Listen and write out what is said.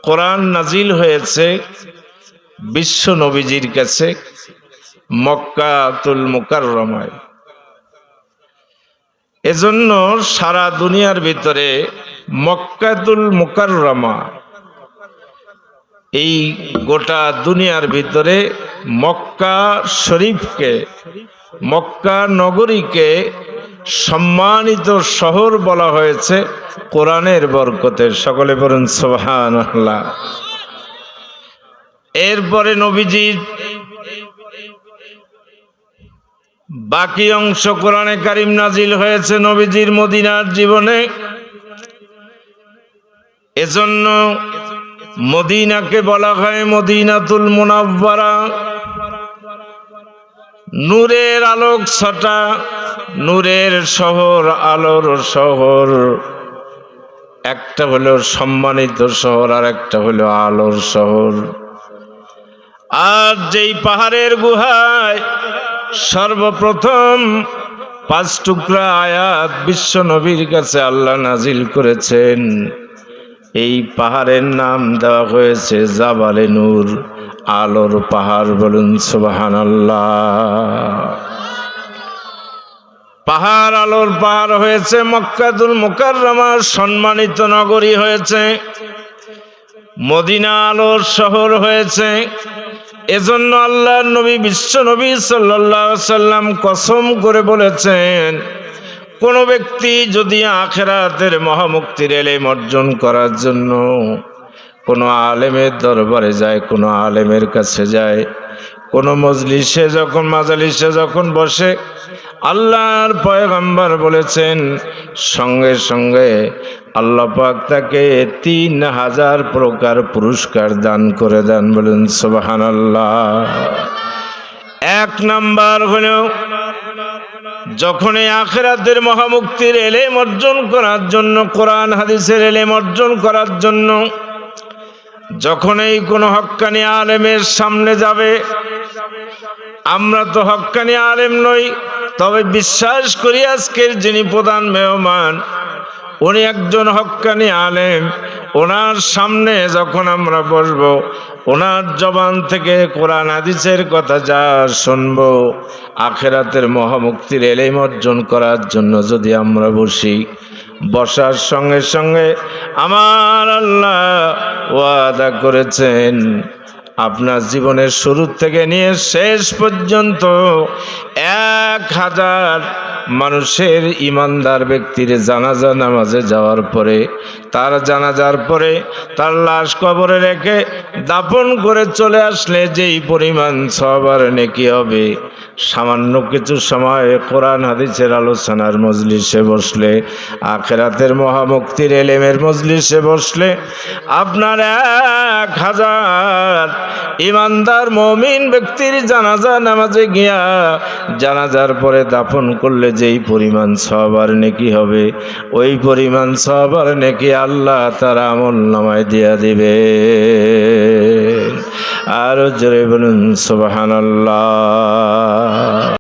কোরআন নাজিল হয়েছে বিশ্ব নবীজির কাছে মক্কাতুল মুকাররমায়। এজন্য সারা দুনিয়ার ভিতরে মক্কাতুল মুকাররমা, এই গোটা দুনিয়ার ভিতরে মক্কা শরীফকে, মক্কা নগরীকে সম্মানিত শহর বলা হয়েছে কোরআনের বরকতে। সকলে বলুন সুবহানাল্লাহ। এরপরে নবীজির বাকি অংশ কোরআনে কারিম নাজিল হয়েছে নবীজির মদিনার জীবনে। এজন্য মদিনাকে বলা হয় মদিনাতুল মুনাওয়ারা, নূরের আলোক ছটা, নূরের শহর, আলোর শহর। একটা হলো সম্মানিত শহর আর একটা হলো আলোর শহর। আর যেই পাহাড়ের গুহায় সর্বপ্রথম 5 টুকরা আয়াত বিশ্ব নবীর কাছে আল্লাহ নাজিল করেছেন, এই পাহাড়ের নাম দেওয়া হয়েছে জাবালে নূর, আলোর পাহাড়। বলুন সুবহানাল্লাহ। পাহাড় আলোর পাহাড় হয়েছে, মক্কাতুল মুকাররমার সম্মানিত নগরী হয়েছে, মদিনা আলোর শহর হয়েছে। এজন্য আল্লাহর নবী বিশ্ব নবী সাল্লাল্লাহু আলাইহি সাল্লাম কসম করে বলেছেন, কোন ব্যক্তি যদি আখিরাতের মহামুক্তির ইলম অর্জন করার জন্য কোনো আলেমের দরবারে যায়, কোনো আলেমের কাছে যায়, কোনো মজলিসে যখন মাজালিসে যখন বসে, আল্লাহর পয়গম্বর বলেছেন সঙ্গে সঙ্গে আল্লাহ পাক তাকে 3000 প্রকার পুরস্কার দান করে দেন। বলেন সুবহানাল্লাহ। 1 নাম্বার হলো যখন এই আখিরাতের মহামুক্তির ইলম অর্জন করার জন্য, কোরআন হাদিসের ইলম অর্জন করার জন্য যখন এই কোনো হক্কানি আলেমের সামনে যাবে, আমরা তো হক্কানি আলেম নই, তবে বিশ্বাস করি আজকের যিনি প্রধান মেহমান উনি একজন হক্কানি আলেম। ওনার সামনে যখন আমরা বসবো, ওনার জবান থেকে কোরআন হাদিসের কথা যা শুনবো, আখিরাতের মহামুক্তির ইলম অর্জন করার জন্য যদি আমরা বসি, বসার সঙ্গে সঙ্গে আমার আল্লাহ ওয়াদা করেছেন আপনার জীবনের শুরু থেকে নিয়ে শেষ পর্যন্ত 1000 মানুষের ইমানদার ব্যক্তির জানাজা নামাজে যাওয়ার পরে, তার জানাজার পরে তার লাশ কবরে রেখে দাফন করে চলে আসলে যেই পরিমাণ সওয়াব আর নেকি হবে, সামান্য কিছু সময় কোরআন হাদিসের আলোচনার মজলিসে বসলে, আখিরাতের মহামুক্তির ইলমের মজলিসে বসলে আপনার 1000 ইমানদার মুমিন ব্যক্তির জানাজা নামাজে গিয়া জানাজার পরে দাফন করলে যেই পরিমাণ সওয়াব আর নেকি হবে, ওই পরিমাণ সওয়াব আর নেকি আল্লাহ তার আমল নামায় দিয়া দিবে। আর জোরে বলুন সুবহানাল্লাহ।